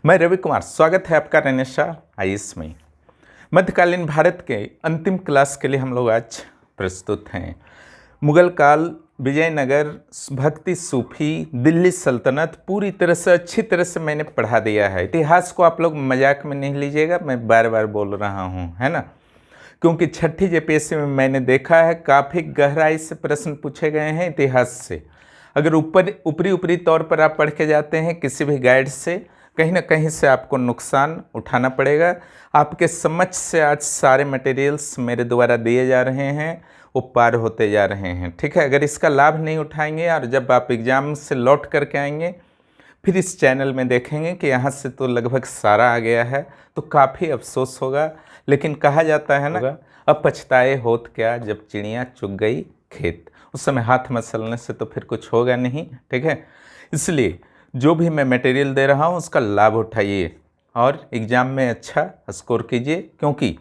मैं रवि कुमार, स्वागत है आपका रेनेशा आईएएस में। मध्यकालीन भारत के अंतिम क्लास के लिए हम लोग आज प्रस्तुत हैं। मुगल काल, विजयनगर, भक्ति, सूफी, दिल्ली सल्तनत पूरी तरह से अच्छी तरह से मैंने पढ़ा दिया है। इतिहास को आप लोग मजाक में नहीं लीजिएगा, मैं बार बार बोल रहा हूँ, है ना, क्योंकि छठी जेपीएससी में मैंने देखा है काफ़ी गहराई से प्रश्न पूछे गए हैं इतिहास से। अगर ऊपरी तौर पर आप पढ़ के जाते हैं किसी भी गाइड से, कहीं ना कहीं से आपको नुकसान उठाना पड़ेगा। आपके समझ से आज सारे मटेरियल्स मेरे द्वारा दिए जा रहे हैं, वो पार होते जा रहे हैं, ठीक है। अगर इसका लाभ नहीं उठाएंगे और जब आप एग्ज़ाम से लौट करके आएंगे फिर इस चैनल में देखेंगे कि यहाँ से तो लगभग सारा आ गया है, तो काफ़ी अफसोस होगा। लेकिन कहा जाता है ना, अब पछताए होत क्या जब चिड़िया चुग गई खेत। उस समय हाथ मसलने से तो फिर कुछ होगा नहीं, ठीक है। इसलिए जो भी मैं मटेरियल दे रहा हूँ उसका लाभ उठाइए और एग्ज़ाम में अच्छा स्कोर कीजिए, क्योंकि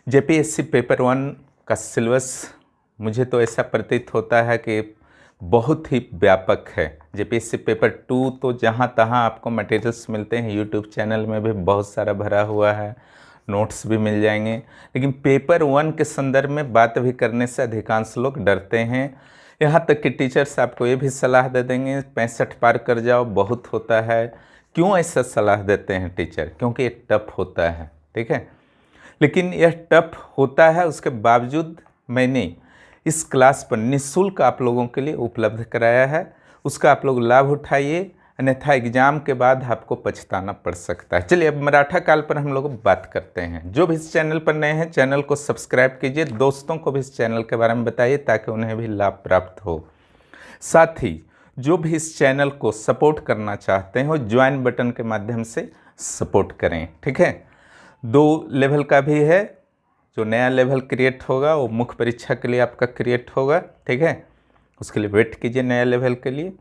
जेपीएससी पेपर 1 का सिलेबस मुझे तो ऐसा प्रतीत होता है कि बहुत ही व्यापक है। जेपीएससी पेपर 2 तो जहाँ तहाँ आपको मटेरियल्स मिलते हैं, यूट्यूब चैनल में भी बहुत सारा भरा हुआ है, नोट्स भी मिल जाएंगे। लेकिन पेपर 1 के संदर्भ में बात भी करने से अधिकांश लोग डरते हैं। यहाँ तक कि टीचर्स आपको ये भी सलाह दे देंगे 65 पार कर जाओ, बहुत होता है। क्यों ऐसा सलाह देते हैं टीचर? क्योंकि ये टफ होता है, ठीक है। लेकिन यह टफ होता है, उसके बावजूद मैंने इस क्लास पर निःशुल्क आप लोगों के लिए उपलब्ध कराया है, उसका आप लोग लाभ उठाइए, अन्यथा एग्जाम के बाद आपको पछताना पड़ सकता है। चलिए अब मराठा काल पर हम लोग बात करते हैं। जो भी इस चैनल पर नए हैं चैनल को सब्सक्राइब कीजिए, दोस्तों को भी इस चैनल के बारे में बताइए ताकि उन्हें भी लाभ प्राप्त हो। साथ ही जो भी इस चैनल को सपोर्ट करना चाहते हैं वो ज्वाइन बटन के माध्यम से सपोर्ट करें, ठीक है। 2 लेवल का भी है, जो नया लेवल क्रिएट होगा वो मुख्य परीक्षा के लिए आपका क्रिएट होगा, ठीक है। उसके लिए वेट कीजिए नया लेवल के लिए।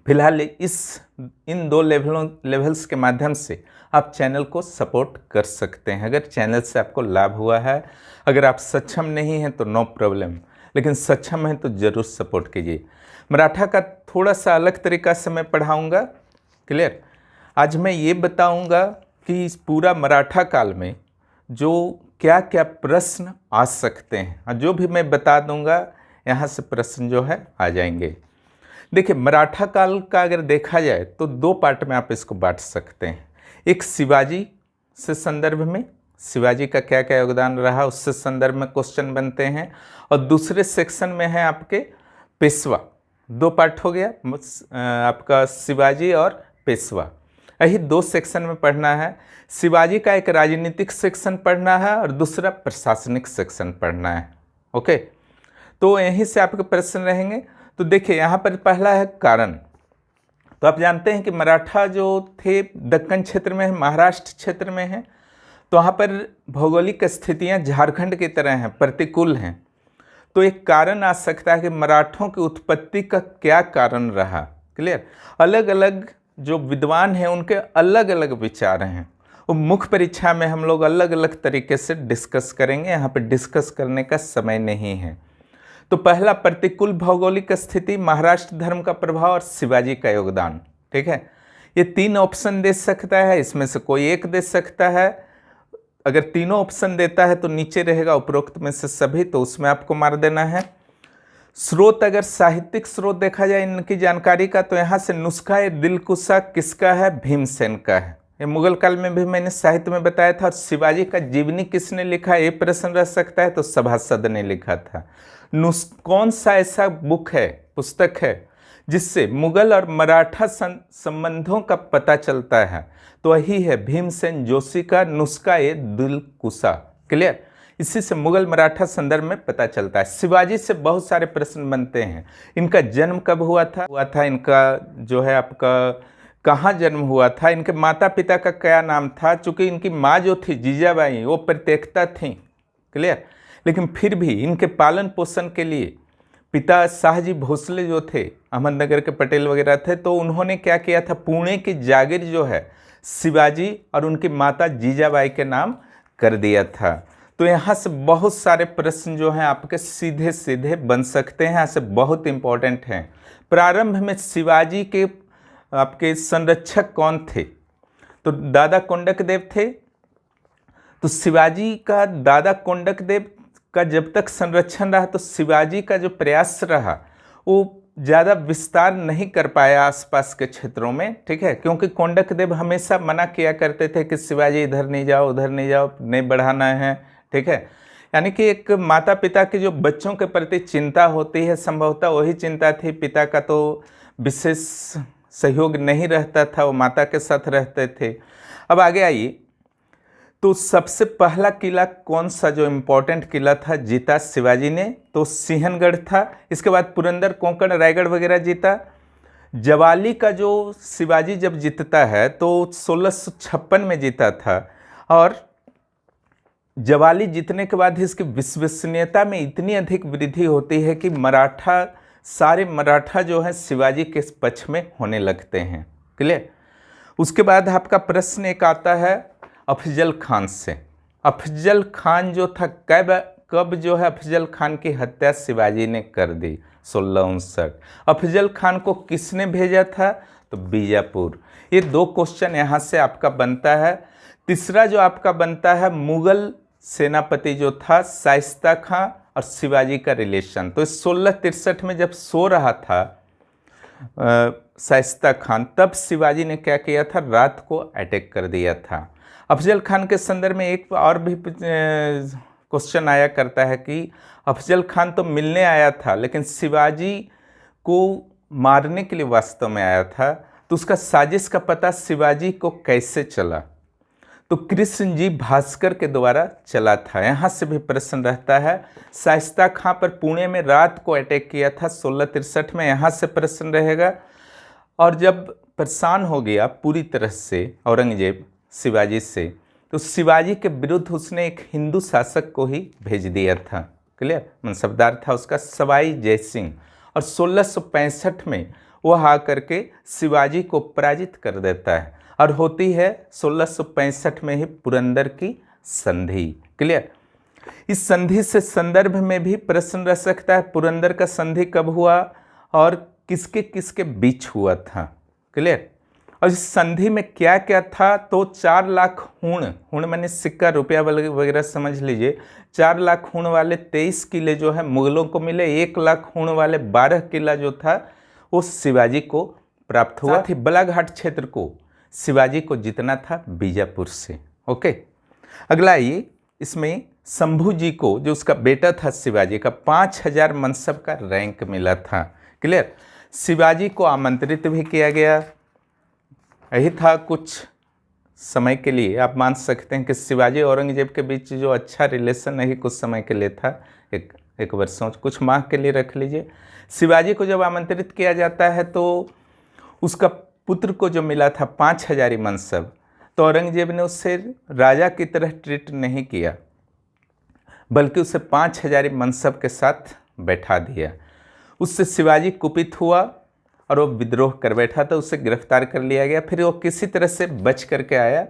फिलहाल इन 2 लेवल्स के माध्यम से आप चैनल को सपोर्ट कर सकते हैं अगर चैनल से आपको लाभ हुआ है। अगर आप सक्षम नहीं हैं तो नो प्रॉब्लम, लेकिन सक्षम हैं तो ज़रूर सपोर्ट कीजिए। मराठा का थोड़ा सा अलग तरीका से मैं पढ़ाऊँगा, क्लियर। आज मैं ये बताऊँगा कि इस पूरा मराठा काल में जो क्या क्या प्रश्न आ सकते हैं, और जो भी मैं बता दूंगा यहाँ से प्रश्न जो है आ जाएंगे। देखिए, मराठा काल का अगर देखा जाए तो 2 पार्ट में आप इसको बांट सकते हैं। एक शिवाजी से संदर्भ में, शिवाजी का क्या क्या योगदान रहा उससे संदर्भ में क्वेश्चन बनते हैं, और दूसरे सेक्शन में है आपके पेशवा। 2 पार्ट हो गया आपका, शिवाजी और पेशवा, यही 2 सेक्शन में पढ़ना है। शिवाजी का एक राजनीतिक सेक्शन पढ़ना है और दूसरा प्रशासनिक सेक्शन पढ़ना है, ओके। तो यहीं से आपके प्रश्न रहेंगे। तो देखिए यहाँ पर पहला है कारण। तो आप जानते हैं कि मराठा जो थे दक्कन क्षेत्र में है, महाराष्ट्र क्षेत्र में है, तो वहाँ पर भौगोलिक स्थितियाँ झारखंड की तरह हैं, प्रतिकूल हैं। तो एक कारण आ सकता है कि मराठों की उत्पत्ति का क्या कारण रहा, क्लियर। अलग अलग जो विद्वान हैं उनके अलग अलग विचार हैं, वो मुख्य परीक्षा में हम लोग अलग अलग तरीके से डिस्कस करेंगे, यहाँ पे डिस्कस करने का समय नहीं है। तो पहला, प्रतिकूल भौगोलिक स्थिति, महाराष्ट्र धर्म का प्रभाव और शिवाजी का योगदान, ठीक है। ये 3 ऑप्शन दे सकता है, इसमें से कोई एक दे सकता है। अगर तीनों ऑप्शन देता है तो नीचे रहेगा उपरोक्त में से सभी, तो उसमें आपको मार देना है। स्रोत, अगर साहित्यिक स्रोत देखा जाए इनकी जानकारी का, तो यहाँ से नुस्खा ए दिलकुशा किसका है? भीमसेन का है। ये मुगल काल में भी मैंने साहित्य में बताया था। और शिवाजी का जीवनी किसने लिखा, ये प्रश्न रह सकता है, तो सभासद ने लिखा था। कौन सा ऐसा बुक है, पुस्तक है जिससे मुगल और मराठा संबंधों का पता चलता है? तो वही है भीमसेन जोशी का नुस्खा ए दिलकुशा, क्लियर। इसी से मुगल मराठा संदर्भ में पता चलता है। शिवाजी से बहुत सारे प्रश्न बनते हैं। इनका जन्म कब हुआ था इनका जो है आपका कहाँ जन्म हुआ था, इनके माता पिता का क्या नाम था। चूँकि इनकी माँ जो थी जीजाबाई वो प्रत्येकता थी, क्लियर। लेकिन फिर भी इनके पालन पोषण के लिए पिता शाहजी भोसले जो थे, अहमदनगर के पटेल वगैरह थे, तो उन्होंने क्या किया था, पुणे की जागीर जो है शिवाजी और उनकी माता जीजाबाई के नाम कर दिया था। तो यहाँ से बहुत सारे प्रश्न जो हैं आपके सीधे सीधे बन सकते हैं, यहाँ से बहुत इंपॉर्टेंट हैं। प्रारंभ में शिवाजी के आपके संरक्षक कौन थे? तो दादा कोंडक देव थे। तो शिवाजी का दादा कोंडक देव का जब तक संरक्षण रहा तो शिवाजी का जो प्रयास रहा वो ज़्यादा विस्तार नहीं कर पाया आसपास के क्षेत्रों में, ठीक है, क्योंकि कोंडक देव हमेशा मना किया करते थे कि शिवाजी इधर नहीं जाओ, उधर नहीं जाओ, नहीं बढ़ाना है, ठीक है। यानी कि एक माता पिता की जो बच्चों के प्रति चिंता होती है, संभवतः वही चिंता थी। पिता का तो विशेष सहयोग नहीं रहता था, वो माता के साथ रहते थे। अब आगे आइए, तो सबसे पहला किला कौन सा जो इम्पोर्टेंट किला था जीता शिवाजी ने, तो सिंहनगढ़ था। इसके बाद पुरंदर, कोंकण, रायगढ़ वगैरह जीता। जवाली का जो शिवाजी जब जीतता है तो 1656 में जीता था, और जवाली जीतने के बाद इसकी विश्वसनीयता में इतनी अधिक वृद्धि होती है कि सारे मराठा जो है शिवाजी के पक्ष में होने लगते हैं। क्लियर। उसके बाद आपका प्रश्न एक आता है अफजल खान से। अफजल खान जो था, कब जो है अफजल खान की हत्या शिवाजी ने कर दी? 1659। अफजल खान को किसने भेजा था? तो बीजापुर। ये 2 क्वेश्चन यहाँ से आपका बनता है। तीसरा जो आपका बनता है, मुगल सेनापति जो था शाइस्ता खां और शिवाजी का रिलेशन। तो 1663 में जब सो रहा था शाइस्ता खान, तब शिवाजी ने क्या किया था? रात को अटैक कर दिया था। अफजल खान के संदर्भ में एक और भी क्वेश्चन आया करता है कि अफजल खान तो मिलने आया था लेकिन शिवाजी को मारने के लिए वास्तव में आया था, तो उसका साजिश का पता शिवाजी को कैसे चला? तो कृष्ण जी भास्कर के द्वारा चला था। यहाँ से भी प्रश्न रहता है। शाइस्ता खां पर पुणे में रात को अटैक किया था 1663 में, यहाँ से प्रश्न रहेगा। और जब परेशान हो गया पूरी तरह से औरंगजेब शिवाजी से, तो शिवाजी के विरुद्ध उसने एक हिंदू शासक को ही भेज दिया था। क्लियर। मनसबदार था उसका सवाई जयसिंह, और 1665 में वह आकर के शिवाजी को पराजित कर देता है, और होती है 1665 में ही पुरंदर की संधि। क्लियर। इस संधि से संदर्भ में भी प्रश्न रह सकता है, पुरंदर का संधि कब हुआ और किसके किसके बीच हुआ था? क्लियर। और इस संधि में क्या क्या था? तो 4 लाख हुण मैंने सिक्का, रुपया वगैरह समझ लीजिए। 4 लाख हुण वाले 23 किले जो है मुगलों को मिले। 1 लाख हुण वाले 12 किला जो था वो शिवाजी को प्राप्त हुआ। साथ ही बलाघाट क्षेत्र को शिवाजी को जीतना था बीजापुर से। ओके। अगला ये, इसमें शंभू जी को, जो उसका बेटा था शिवाजी का, 5000 मनसब का रैंक मिला था। क्लियर। शिवाजी को आमंत्रित भी किया गया। यही था कुछ समय के लिए, आप मान सकते हैं कि शिवाजी और औरंगजेब के बीच जो अच्छा रिलेशन है कुछ समय के लिए था, एक वर्षों, कुछ माह के लिए रख लीजिए। शिवाजी को जब आमंत्रित किया जाता है तो उसका पुत्र को जो मिला था 5000 मनसब, तो औरंगजेब ने उससे राजा की तरह ट्रीट नहीं किया, बल्कि उसे 5000 मनसब के साथ बैठा दिया। उससे शिवाजी कुपित हुआ और वो विद्रोह कर बैठा था, उसे गिरफ्तार कर लिया गया। फिर वो किसी तरह से बच करके आया।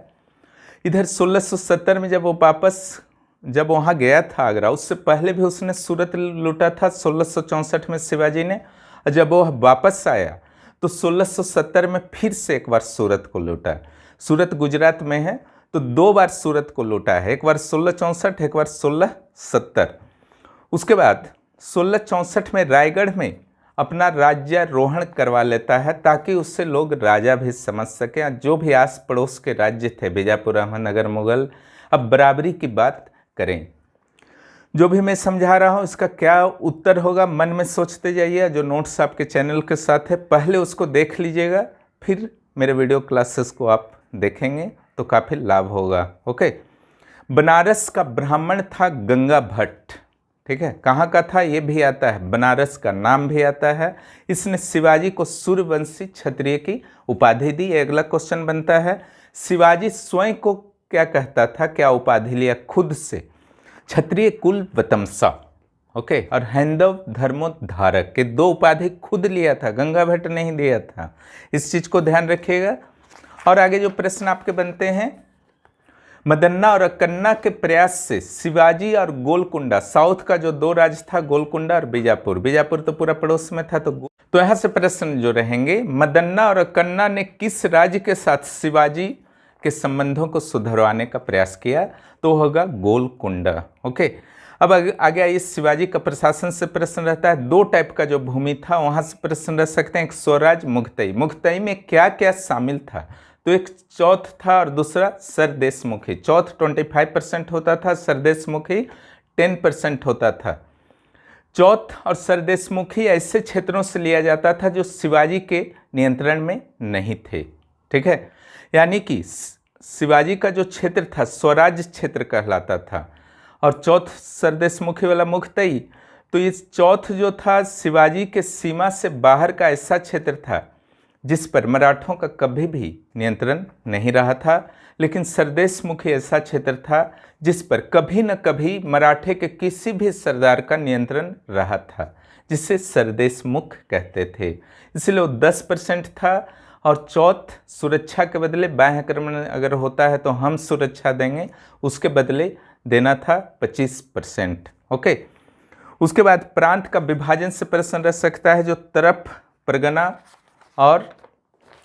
इधर 1670 में जब वहाँ गया था आगरा, उससे पहले भी उसने सूरत लूटा था 1664 में शिवाजी ने। और जब वो वापस आया तो 1670 में फिर से एक बार सूरत को लूटा। सूरत गुजरात में है, तो 2 बार सूरत को लूटा है, एक बार 1664, एक बार 1670। उसके बाद 1664 में रायगढ़ में अपना राज्यारोहण करवा लेता है, ताकि उससे लोग राजा भी समझ सकें। जो भी आस पड़ोस के राज्य थे, बीजापुर, अहमदनगर, मुगल, अब बराबरी की बात करें। जो भी मैं समझा रहा हूँ इसका क्या उत्तर होगा मन में सोचते जाइए। जो नोट्स आपके चैनल के साथ है पहले उसको देख लीजिएगा, फिर मेरे वीडियो क्लासेस को आप देखेंगे तो काफ़ी लाभ होगा। ओके। बनारस का ब्राह्मण था गंगा भट्ट। ठीक है, कहाँ का था ये भी आता है, बनारस का नाम भी आता है। इसने शिवाजी को सूर्यवंशी क्षत्रिय की उपाधि दी। अगला क्वेश्चन बनता है, शिवाजी स्वयं को क्या कहता था, क्या उपाधि लिया खुद से? क्षत्रिय कुल वतमसा, ओके, और हैंदव धर्मोद्धारक के 2 उपाधि खुद लिया था, गंगा भट्ट नहीं दिया था। इस चीज को ध्यान रखिएगा। और आगे जो प्रश्न आपके बनते हैं, मदन्ना और अकन्ना के प्रयास से शिवाजी और गोलकुंडा, साउथ का जो 2 राज्य था, गोलकुंडा और बीजापुर, बीजापुर तो पूरा पड़ोस में था, तो यहाँ से प्रश्न जो रहेंगे, मदन्ना और अकन्ना ने किस राज्य के साथ शिवाजी के संबंधों को सुधरवाने का प्रयास किया, तो होगा गोलकुंडा। ओके, अब आगे आइए, शिवाजी का प्रशासन से प्रश्न रहता है। दो टाइप का जो भूमि था वहाँ से प्रश्न रह सकते हैं, एक स्वराज, मुगतई। मुगतई में क्या क्या शामिल था, तो एक चौथ था और दूसरा सरदेशमुखी। चौथ 25% होता था, सरदेशमुखी 10% होता था। चौथ और सरदेशमुखी ऐसे क्षेत्रों से लिया जाता था जो शिवाजी के नियंत्रण में नहीं थे, ठीक है। यानी कि शिवाजी का जो क्षेत्र था स्वराज क्षेत्र कहलाता था, और चौथ सरदेशमुखी वाला मुगतई, तो ये चौथ जो था शिवाजी के सीमा से बाहर का ऐसा क्षेत्र था जिस पर मराठों का कभी भी नियंत्रण नहीं रहा था, लेकिन सरदेशमुखी ऐसा क्षेत्र था जिस पर कभी न कभी मराठे के किसी भी सरदार का नियंत्रण रहा था, जिसे सरदेशमुख कहते थे। इसलिए वो 10% था, और चौथ सुरक्षा के बदले, बाह्य आक्रमण अगर होता है तो हम सुरक्षा देंगे, उसके बदले देना था 25%। ओके, उसके बाद प्रांत का विभाजन से प्रश्न रह सकता है, जो तरफ, परगना और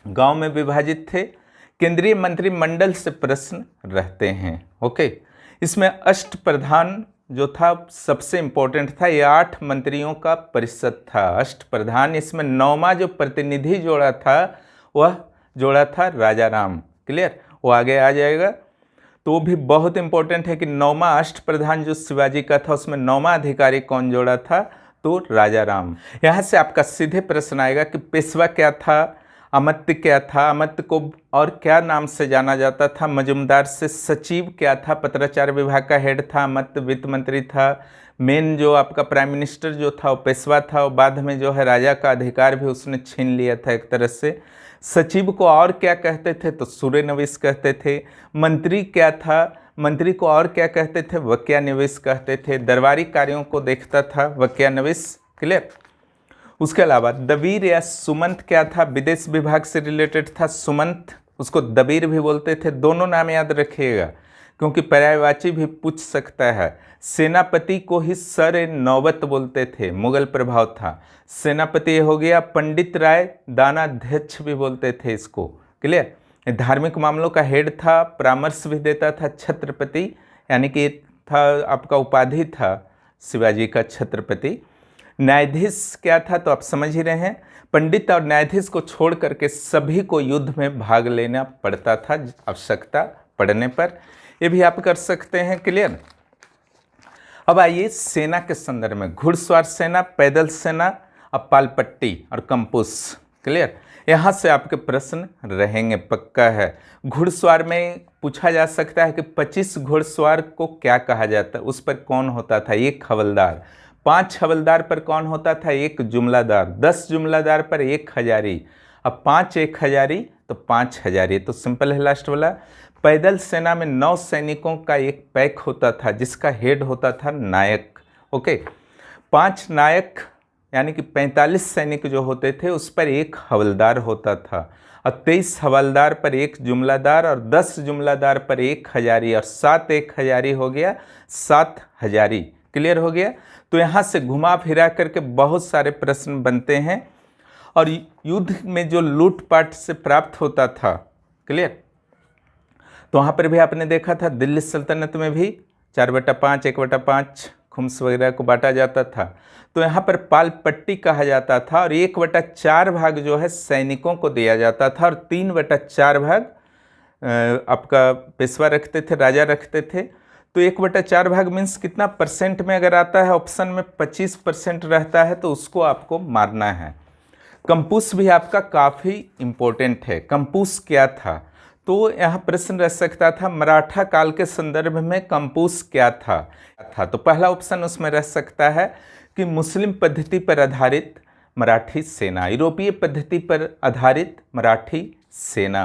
गांव में विभाजित थे। केंद्रीय मंत्रिमंडल से प्रश्न रहते हैं। ओके, इसमें अष्ट प्रधान जो था सबसे इंपॉर्टेंट था, ये 8 मंत्रियों का परिषद था अष्ट प्रधान। इसमें 9वां जो प्रतिनिधि जोड़ा था वह जोड़ा था राजा राम। क्लियर, वो आगे आ जाएगा। तो वो भी बहुत इंपॉर्टेंट है कि 9वां अष्ट प्रधान जो शिवाजी का था उसमें 9वां अधिकारी कौन जोड़ा था, तो राजा राम। यहाँ से आपका सीधे प्रश्न आएगा कि पेशवा क्या था, अमात्य क्या था, अमात्य को और क्या नाम से जाना जाता था, मजूमदार से सचिव क्या था, पत्राचार विभाग का हेड था, अमात्य वित्त मंत्री था, मेन जो आपका प्राइम मिनिस्टर जो था वो पेशवा था, और बाद में जो है राजा का अधिकार भी उसने छीन लिया था एक तरह से। सचिव को और क्या कहते थे, तो सूर्यनविश कहते थे। मंत्री क्या था, मंत्री को और क्या कहते थे, वक्यानिविश कहते थे। दरबारी कार्यों को देखता था, वक्यानिविश। क्लियर, उसके अलावा दबीर या सुमंत क्या था, विदेश विभाग से रिलेटेड था सुमंत, उसको दबीर भी बोलते थे। दोनों नाम याद रखिएगा क्योंकि पर्यायवाची भी पूछ सकता है। सेनापति को ही सर नौबत बोलते थे, मुगल प्रभाव था। सेनापति हो गया। पंडित राय दानाध्यक्ष भी बोलते थे इसको। क्लियर, धार्मिक मामलों का हेड था, परामर्श भी देता था, छत्रपति, यानी कि था आपका उपाधि था शिवाजी का छत्रपति। न्यायाधीश क्या था, तो आप समझ ही रहे हैं, पंडित और न्यायाधीश को छोड़ करके सभी को युद्ध में भाग लेना पड़ता था आवश्यकता पड़ने पर। ये भी आप कर सकते हैं। क्लियर, अब आइए सेना के संदर्भ में, घुड़सवार सेना, पैदल सेना, अब पालपट्टी और कंपुस। क्लियर, यहाँ से आपके प्रश्न रहेंगे, पक्का है। घुड़सवार में पूछा जा सकता है कि 25 घुड़सवार को क्या कहा जाता है, उस पर कौन होता था, 1 हवलदार। 5 हवलदार पर कौन होता था, 1 जुमलादार। 10 जुमलादार पर 1 हजारी। अब 5 1 हजारी तो 5 हजारी, तो सिंपल है लास्ट वाला। पैदल सेना में 9 सैनिकों का एक पैक होता था जिसका हेड होता था नायक। ओके, 5 नायक यानी कि 45 सैनिक जो होते थे उस पर 1 हवलदार होता था, और 23 हवलदार पर 1 जुमलादार, और 10 जुमलादार पर 1 हजारी, और 7 1 हजारी हो गया 7 हजारी। क्लियर हो गया। तो यहाँ से घुमा फिरा करके बहुत सारे प्रश्न बनते हैं, और युद्ध में जो लूटपाट से प्राप्त होता था, क्लियर, तो वहाँ पर भी आपने देखा था दिल्ली सल्तनत में भी 4/5 1/5 खुम्स वगैरह को बांटा जाता था। तो यहाँ पर पाल पट्टी कहा जाता था, और 1/4 भाग जो है सैनिकों को दिया जाता था, और 3/4 भाग आपका पेशवा रखते थे, राजा रखते थे। तो 1/4 भाग मीन्स कितना परसेंट में अगर आता है ऑप्शन में 25% रहता है तो उसको आपको मारना है। कंपूस भी आपका काफ़ी इम्पोर्टेंट है। कंपूस क्या था, तो यहाँ प्रश्न रह सकता था मराठा काल के संदर्भ में कंपूस क्या था। तो पहला ऑप्शन उसमें रह सकता है कि मुस्लिम पद्धति पर आधारित मराठी सेना, यूरोपीय पद्धति पर आधारित मराठी सेना,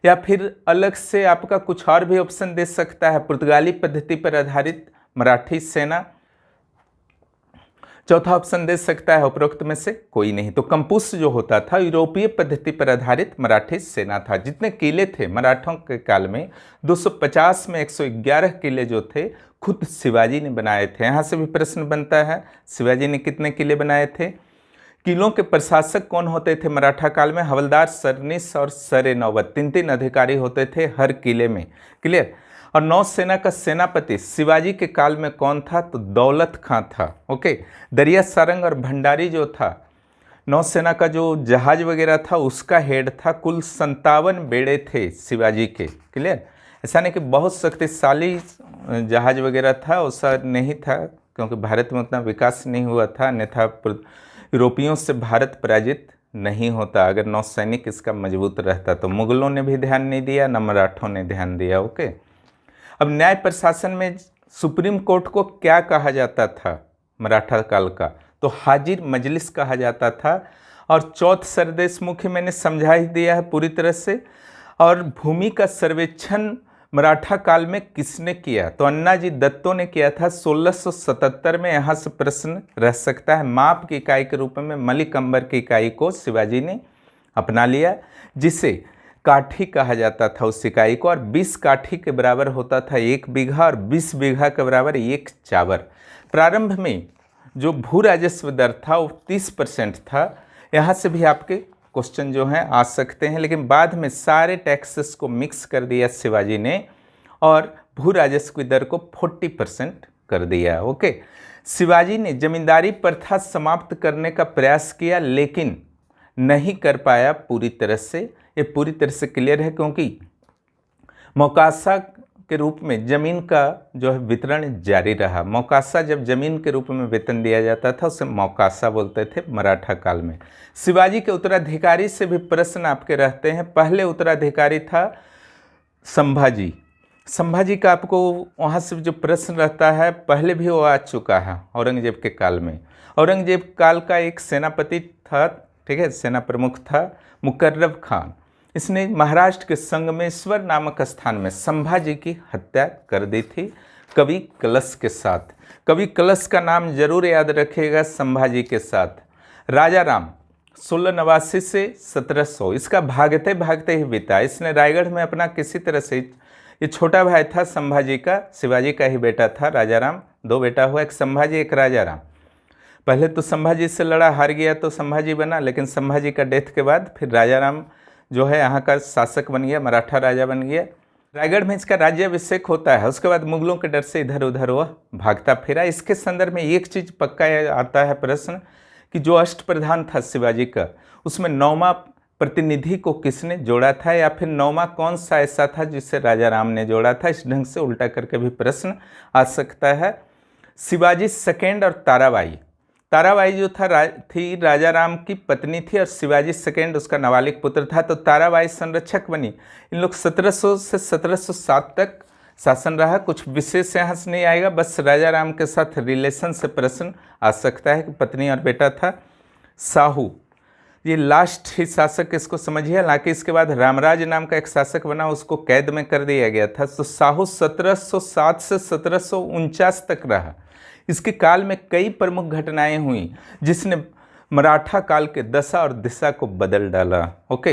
या फिर अलग से आपका कुछ और भी ऑप्शन दे सकता है, पुर्तगाली पद्धति पर आधारित मराठी सेना। चौथा ऑप्शन दे सकता है उपरोक्त में से कोई नहीं। तो कंपूस जो होता था यूरोपीय पद्धति पर आधारित मराठी सेना था। जितने किले थे मराठों के काल में 250 में 111 किले जो थे खुद शिवाजी ने बनाए थे। यहाँ से भी प्रश्न बनता है शिवाजी ने कितने किले बनाए थे। किलों के प्रशासक कौन होते थे मराठा काल में? हवलदार, सरनीस और सरे नौबत, तीन तीन अधिकारी होते थे हर किले में। क्लियर। और नौसेना का सेनापति शिवाजी के काल में कौन था? तो दौलत खां था। ओके। दरिया सारंग और भंडारी जो था, नौसेना का जो जहाज वगैरह था उसका हेड था। कुल 57 बेड़े थे शिवाजी के। क्लियर। ऐसा नहीं कि बहुत शक्तिशाली जहाज वगैरह था, वैसा नहीं था, क्योंकि भारत में उतना विकास नहीं हुआ था, अन्यथा यूरोपियों से भारत पराजित नहीं होता अगर नौसैनिक इसका मजबूत रहता। तो मुगलों ने भी ध्यान नहीं दिया, न मराठों ने ध्यान दिया। ओके। अब न्याय प्रशासन में सुप्रीम कोर्ट को क्या कहा जाता था मराठा काल का? तो हाजिर मजलिस कहा जाता था। और चौथ सरदेश मुखी मैंने समझा ही दिया है पूरी तरह से। और भूमि का सर्वेक्षण मराठा काल में किसने किया? तो अन्नाजी दत्तो ने किया था 1677 में। यहाँ से प्रश्न रह सकता है। माप की इकाई के रूप में मलिक अंबर की इकाई को शिवाजी ने अपना लिया, जिसे काठी कहा जाता था उस इकाई को। और 20 काठी के बराबर होता था 1 बीघा, और 20 बीघा के बराबर 1 चावर। प्रारंभ में जो भू राजस्व दर था वो 30% था। यहाँ से भी आपके क्वेश्चन जो हैं आ सकते हैं, लेकिन बाद में सारे टैक्सेस को मिक्स कर दिया शिवाजी ने और भू राजस्व की दर को 40% कर दिया। ओके। शिवाजी ने जमींदारी प्रथा समाप्त करने का प्रयास किया, लेकिन नहीं कर पाया पूरी तरह से। ये पूरी तरह से क्लियर है, क्योंकि मौकासा के रूप में जमीन का जो है वितरण जारी रहा। मौकासा जब जमीन के रूप में वेतन दिया जाता था उसे मौकासा बोलते थे मराठा काल में। शिवाजी के उत्तराधिकारी से भी प्रश्न आपके रहते हैं। पहले उत्तराधिकारी था संभाजी। संभाजी का आपको वहाँ से जो प्रश्न रहता है, पहले भी वो आ चुका है औरंगजेब के काल में। औरंगजेब काल का एक सेनापति था, ठीक है, सेना प्रमुख था मुकर्रब खान। इसने महाराष्ट्र के संगमेश्वर नामक स्थान में संभाजी की हत्या कर दी थी कवि कलश के साथ। कवि कलश का नाम जरूर याद रखिएगा संभाजी के साथ। राजा राम 1689 से 1700, इसका भागते भागते ही बीता। इसने रायगढ़ में अपना किसी तरह से, ये छोटा भाई था संभाजी का, शिवाजी का ही बेटा था राजा राम। 2 बेटा हुआ, एक संभाजी एक राजा राम। पहले तो संभाजी से लड़ा, हार गया तो संभाजी बना, लेकिन संभाजी का डेथ के बाद फिर राजा राम जो है यहाँ का शासक बन गया, मराठा राजा बन गया। रायगढ़ में इसका राज्याभिषेक होता है। उसके बाद मुगलों के डर से इधर उधर वह भागता फिरा। इसके संदर्भ में एक चीज़ पक्का आता है प्रश्न कि जो अष्टप्रधान था शिवाजी का, उसमें 9वां प्रतिनिधि को किसने जोड़ा था, या फिर 9वां कौन सा ऐसा था जिसे राजा राम ने जोड़ा था? इस ढंग से उल्टा करके भी प्रश्न आ सकता है। शिवाजी सेकेंड और ताराबाई, ताराबाई जो थी राजा राम की पत्नी थी और शिवाजी सेकेंड उसका नाबालिग पुत्र था। तो ताराबाई संरक्षक बनी। इन लोग 1700 से 1707 तक शासन रहा। कुछ विशेष यहाँ से नहीं आएगा, बस राजा राम के साथ रिलेशन से प्रश्न आ सकता है कि पत्नी और बेटा था। साहू ये लास्ट ही शासक, इसको समझिए। हालांकि इसके बाद रामराज नाम का एक शासक बना, उसको कैद में कर दिया गया था। तो साहू 1707 से 1749 तक रहा। इसके काल में कई प्रमुख घटनाएं हुई जिसने मराठा काल के दशा और दिशा को बदल डाला। ओके।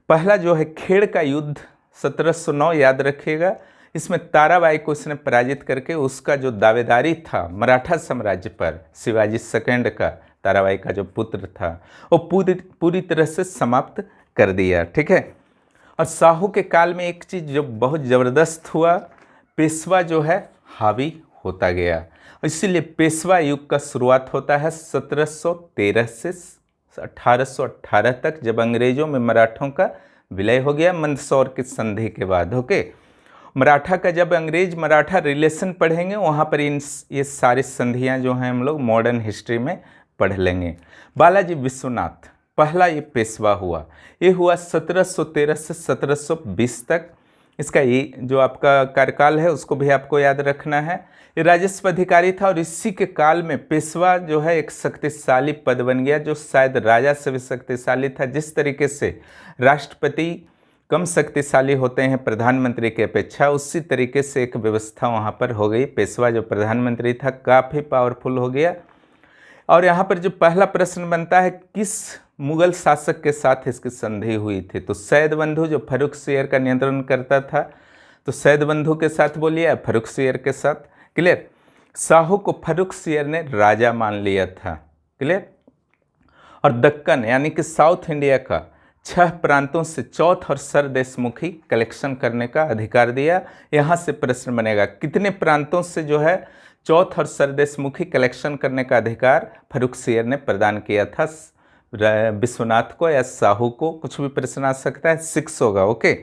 पहला जो है खेड़ का युद्ध 1709, याद रखिएगा। इसमें ताराबाई को इसने पराजित करके उसका जो दावेदारी था मराठा साम्राज्य पर शिवाजी सेकेंड का, ताराबाई का जो पुत्र था, वो पूरी तरह से समाप्त कर दिया। ठीक है। और साहू के काल में एक चीज़ जो बहुत ज़बरदस्त हुआ, पेशवा जो है हावी होता गया। इसीलिए पेशवा युग का शुरुआत होता है 1713 से 1818 तक, जब अंग्रेजों में मराठों का विलय हो गया मंदसौर की संधि के बाद। ओके। मराठा का जब अंग्रेज मराठा रिलेशन पढ़ेंगे वहाँ पर ये सारी संधियाँ जो हैं हम लोग मॉडर्न हिस्ट्री में पढ़ लेंगे। बालाजी विश्वनाथ पहला ये पेशवा हुआ। ये हुआ 1713 से 1720 तक। इसका ये जो आपका कार्यकाल है उसको भी आपको याद रखना है। ये राजस्व अधिकारी था और इसी के काल में पेशवा जो है एक शक्तिशाली पद बन गया, जो शायद राजा से भी शक्तिशाली था। जिस तरीके से राष्ट्रपति कम शक्तिशाली होते हैं प्रधानमंत्री की अपेक्षा, उसी तरीके से एक व्यवस्था वहाँ पर हो गई। पेशवा जो प्रधानमंत्री था काफ़ी पावरफुल हो गया। और यहाँ पर जो पहला प्रश्न बनता है, किस मुगल शासक के साथ इसकी संधि हुई थी? तो सैयद बंधु जो फर्रुखसियर का नियंत्रण करता था, तो सैयद बंधु के साथ बोलिए, फर्रुखसियर के साथ। क्लियर। साहू को फर्रुखसियर ने राजा मान लिया था। क्लियर। और दक्कन यानी कि साउथ इंडिया का 6 प्रांतों से चौथ और सरदेशमुखी कलेक्शन करने का अधिकार दिया। यहाँ से प्रश्न बनेगा कितने प्रांतों से जो है चौथ और सरदेशमुखी कलेक्शन करने का अधिकार फर्रुखसियर ने प्रदान किया था विश्वनाथ को या साहू को, कुछ भी प्रश्न आ सकता है, 6 होगा। ओके।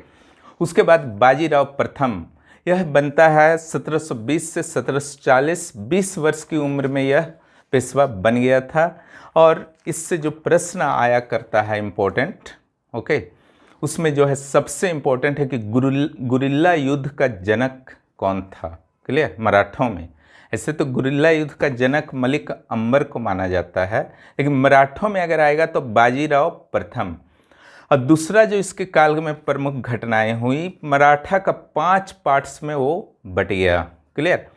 उसके बाद बाजीराव प्रथम, यह बनता है 1720 से 1740, 20 वर्ष की उम्र में यह पेशवा बन गया था। और इससे जो प्रश्न आया करता है इम्पोर्टेंट, ओके, उसमें जो है सबसे इम्पोर्टेंट है कि गुरिल्ला युद्ध का जनक कौन था। क्लियर? मराठों में ऐसे तो गुरिल्ला युद्ध का जनक मलिक अंबर को माना जाता है, लेकिन मराठों में अगर आएगा तो बाजीराव प्रथम। और दूसरा जो इसके काल में प्रमुख घटनाएं हुई, मराठा का 5 पार्ट्स में वो बट गया। क्लियर?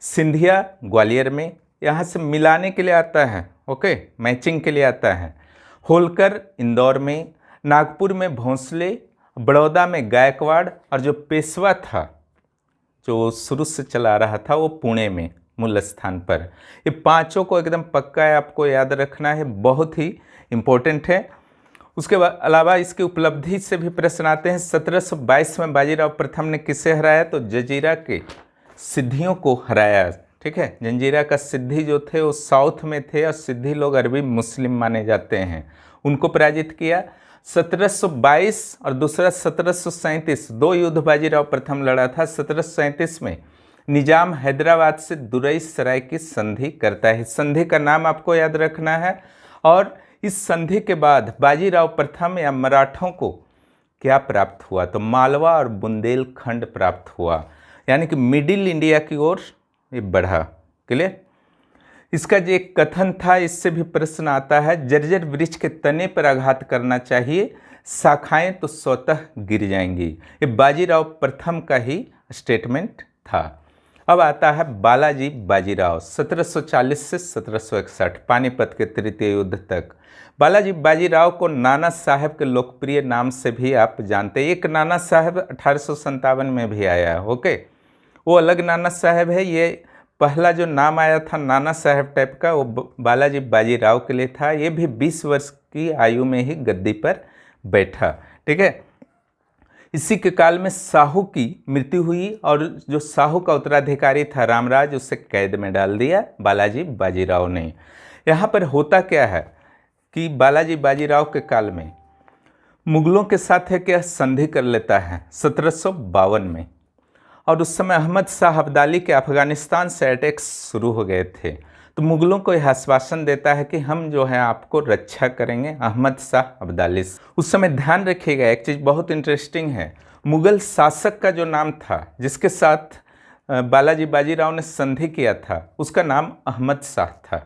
सिंधिया ग्वालियर में, यहाँ से मिलाने के लिए आता है, ओके, मैचिंग के लिए आता है। होलकर इंदौर में, नागपुर में भोंसले, बड़ौदा में गायकवाड़, और जो पेशवा था जो शुरू से चला रहा था वो पुणे में मूल स्थान पर। ये पांचों को एकदम पक्का है, आपको याद रखना है, बहुत ही इम्पोर्टेंट है। उसके अलावा इसकी उपलब्धि से भी प्रश्न आते हैं। 1722 में बाजीराव प्रथम ने किसे हराया? तो जंजीरा के सिद्धियों को हराया। ठीक है, जंजीरा का सिद्धि जो थे वो साउथ में थे और सिद्धि लोग अरबी मुस्लिम माने जाते हैं, उनको पराजित किया। 1722 और दूसरा 1737, 2 युद्ध बाजीराव प्रथम लड़ा था। 1737 में निजाम हैदराबाद से दुरई सराय की संधि करता है। संधि का नाम आपको याद रखना है। और इस संधि के बाद बाजीराव प्रथम या मराठों को क्या प्राप्त हुआ? तो मालवा और बुंदेलखंड प्राप्त हुआ, यानी कि मिडिल इंडिया की ओर ये बढ़ा। क्लियर? इसका जो एक कथन था, इससे भी प्रश्न आता है, जर्जर वृक्ष के तने पर आघात करना चाहिए, शाखाएं तो स्वतः गिर जाएंगी। ये बाजीराव प्रथम का ही स्टेटमेंट था। अब आता है बालाजी बाजीराव, 1740 से 1761, पानीपत के तृतीय युद्ध तक। बालाजी बाजीराव को नाना साहब के लोकप्रिय नाम से भी आप जानते हैं। एक नाना साहब 1857 में भी आया है, ओके, वो अलग नाना साहब है। ये पहला जो नाम आया था नाना साहब टाइप का, वो बालाजी बाजीराव के लिए था। ये भी 20 वर्ष की आयु में ही गद्दी पर बैठा। ठीक है, इसी के काल में साहू की मृत्यु हुई और जो साहू का उत्तराधिकारी था रामराज, उसे कैद में डाल दिया बालाजी बाजीराव ने। यहाँ पर होता क्या है कि बालाजी बाजीराव के काल में मुगलों के साथ है कि संधि कर लेता है 1752 में, और उस समय अहमद शाह अब्दाली के अफगानिस्तान से अटैक्स शुरू हो गए थे। तो मुगलों को यह आश्वासन देता है कि हम जो है आपको रक्षा करेंगे अहमद शाह अब्दाली से। उस समय ध्यान रखिएगा, एक चीज़ बहुत इंटरेस्टिंग है, मुगल शासक का जो नाम था जिसके साथ बालाजी बाजीराव ने संधि किया था, उसका नाम अहमद शाह था।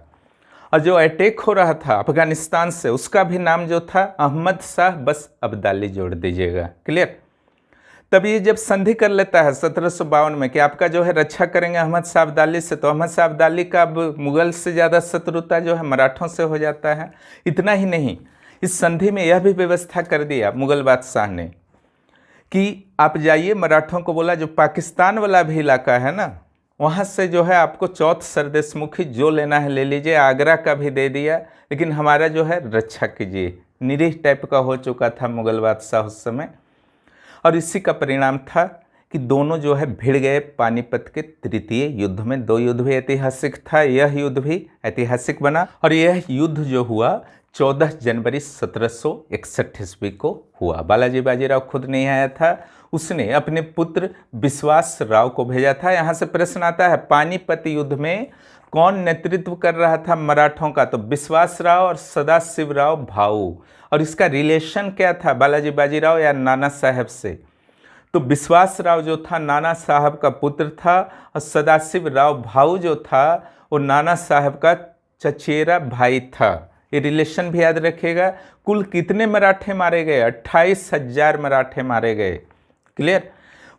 और जो अटैक हो रहा था अफगानिस्तान से, उसका भी नाम जो था अहमद शाह, बस अब्दाली जोड़ दीजिएगा। क्लियर? तब ये जब संधि कर लेता है 1752 में कि आपका जो है रक्षा करेंगे अहमद शाह अब्दाली से, तो अहमद शाह अब्दाली का अब मुगल से ज़्यादा शत्रुता जो है मराठों से हो जाता है। इतना ही नहीं, इस संधि में यह भी व्यवस्था कर दिया मुगल बादशाह ने कि आप जाइए, मराठों को बोला जो पाकिस्तान वाला भी इलाका है ना, वहाँ से जो है आपको चौथ सरदेशमुखी जो लेना है ले लीजिए, आगरा का भी दे दिया, लेकिन हमारा जो है रक्षा कीजिए। निरीह टाइप का हो चुका था मुगल बादशाह उस समय। और इसी का परिणाम था कि दोनों जो है भिड़ गए पानीपत के तृतीय युद्ध में। 2 युद्ध भी ऐतिहासिक था, यह युद्ध भी ऐतिहासिक बना। और यह युद्ध जो हुआ 14 जनवरी 1761 ईस्वी को हुआ। बालाजी बाजीराव खुद नहीं आया था, उसने अपने पुत्र विश्वास राव को भेजा था। यहाँ से प्रश्न आता है पानीपत युद्ध में कौन नेतृत्व कर रहा था मराठों का? तो विश्वास राव और सदाशिव राव भाऊ। और इसका रिलेशन क्या था बालाजी बाजीराव या नाना साहब से? तो विश्वास राव जो था नाना साहब का पुत्र था, और सदाशिव राव भाऊ जो था वो नाना साहब का चचेरा भाई था। ये रिलेशन भी याद रखिएगा। कुल कितने मराठे मारे गए? 28,000 मराठे मारे गए। क्लियर?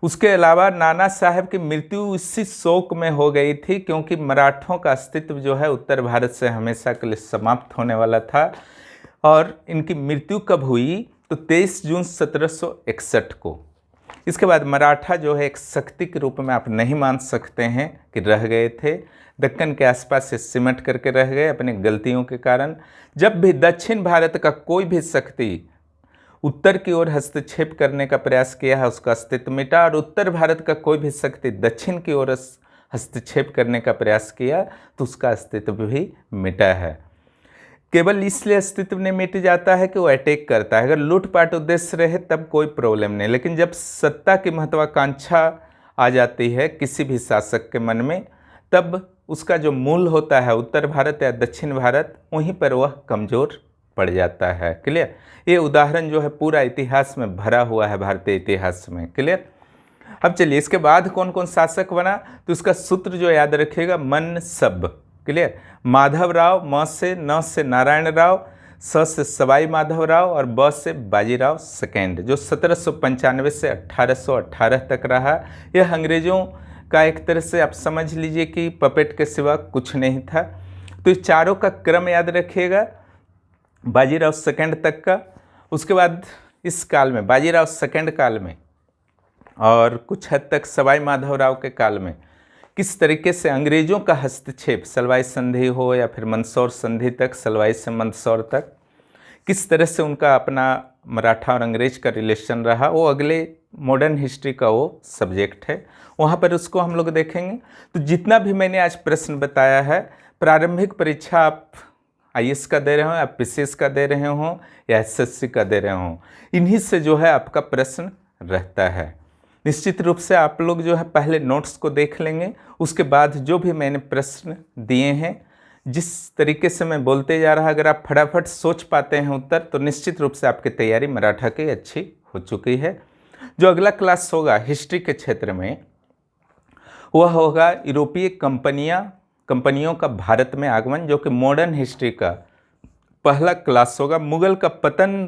उसके अलावा नाना साहब की मृत्यु इसी शोक में हो गई थी क्योंकि मराठों का अस्तित्व जो है उत्तर भारत से हमेशा के लिए समाप्त होने वाला था। और इनकी मृत्यु कब हुई? तो 23 जून 1761 को। इसके बाद मराठा जो है एक शक्ति के रूप में आप नहीं मान सकते हैं कि रह गए थे, दक्कन के आसपास से सिमट करके रह गए अपनी गलतियों के कारण। जब भी दक्षिण भारत का कोई भी शक्ति उत्तर की ओर हस्तक्षेप करने का प्रयास किया है उसका अस्तित्व मिटा, और उत्तर भारत का कोई भी शक्ति दक्षिण की ओर हस्तक्षेप करने का प्रयास किया तो उसका अस्तित्व भी मिटा है। केवल इसलिए अस्तित्व नहीं मिट जाता है कि वो अटैक करता है। अगर लूटपाट उद्देश्य रहे तब कोई प्रॉब्लम नहीं, लेकिन जब सत्ता की महत्वाकांक्षा आ जाती है किसी भी शासक के मन में, तब उसका जो मूल होता है उत्तर भारत या दक्षिण भारत, वहीं पर वह कमज़ोर पड़ जाता है। क्लियर? ये उदाहरण जो है पूरा इतिहास में भरा हुआ है, भारतीय इतिहास में। क्लियर? अब चलिए इसके बाद कौन कौन शासक बना, तो उसका सूत्र जो याद रखिएगा, मन सब। क्लियर? माधव राव, म से न से नारायण राव, स से सवाई माधव राव और ब से बाजीराव सेकेंड, जो 1795 से 1818 तक रहा। यह अंग्रेजों का एक तरह से आप समझ लीजिए कि पपेट के सिवा कुछ नहीं था। तो इस चारों का क्रम याद रखिएगा बाजीराव सेकेंड तक का। उसके बाद इस काल में, बाजीराव सेकेंड काल में और कुछ हद तक सवाई माधवराव के काल में किस तरीके से अंग्रेज़ों का हस्तक्षेप, सलवाई संधि हो या फिर मंदसौर संधि तक, सलवाई से मंदसौर तक, किस तरह से उनका अपना मराठा और अंग्रेज का रिलेशन रहा, वो अगले मॉडर्न हिस्ट्री का वो सब्जेक्ट है, वहाँ पर उसको हम लोग देखेंगे। तो जितना भी मैंने आज प्रश्न बताया है, प्रारंभिक परीक्षा आप IAS का दे रहे हो या PCS का दे रहे हो या SSC का दे रहे हो, इन्हीं से जो है आपका प्रश्न रहता है। निश्चित रूप से आप लोग जो है पहले नोट्स को देख लेंगे, उसके बाद जो भी मैंने प्रश्न दिए हैं, जिस तरीके से मैं बोलते जा रहा, अगर आप फटाफट सोच पाते हैं उत्तर, तो निश्चित रूप से आपकी तैयारी मराठा की अच्छी हो चुकी है। जो अगला क्लास होगा हिस्ट्री के क्षेत्र में, वह होगा यूरोपीय कंपनियों का भारत में आगमन, जो कि मॉडर्न हिस्ट्री का पहला क्लास होगा। मुगल का पतन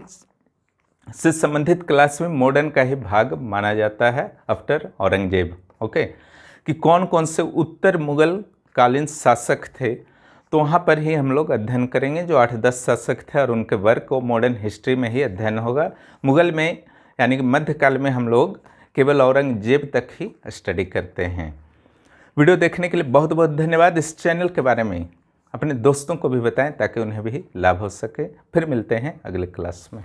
से संबंधित क्लास में मॉडर्न का ही भाग माना जाता है आफ्टर औरंगजेब। ओके, कि कौन कौन से उत्तर मुगल कालीन शासक थे, तो वहाँ पर ही हम लोग अध्ययन करेंगे। जो 8-10 शासक थे और उनके वर्क को मॉडर्न हिस्ट्री में ही अध्ययन होगा। मुगल में यानी कि मध्यकाल में हम लोग केवल औरंगजेब तक ही स्टडी करते हैं। वीडियो देखने के लिए बहुत बहुत धन्यवाद। इस चैनल के बारे में अपने दोस्तों को भी बताएं ताकि उन्हें भी लाभ हो सके। फिर मिलते हैं अगले क्लास में।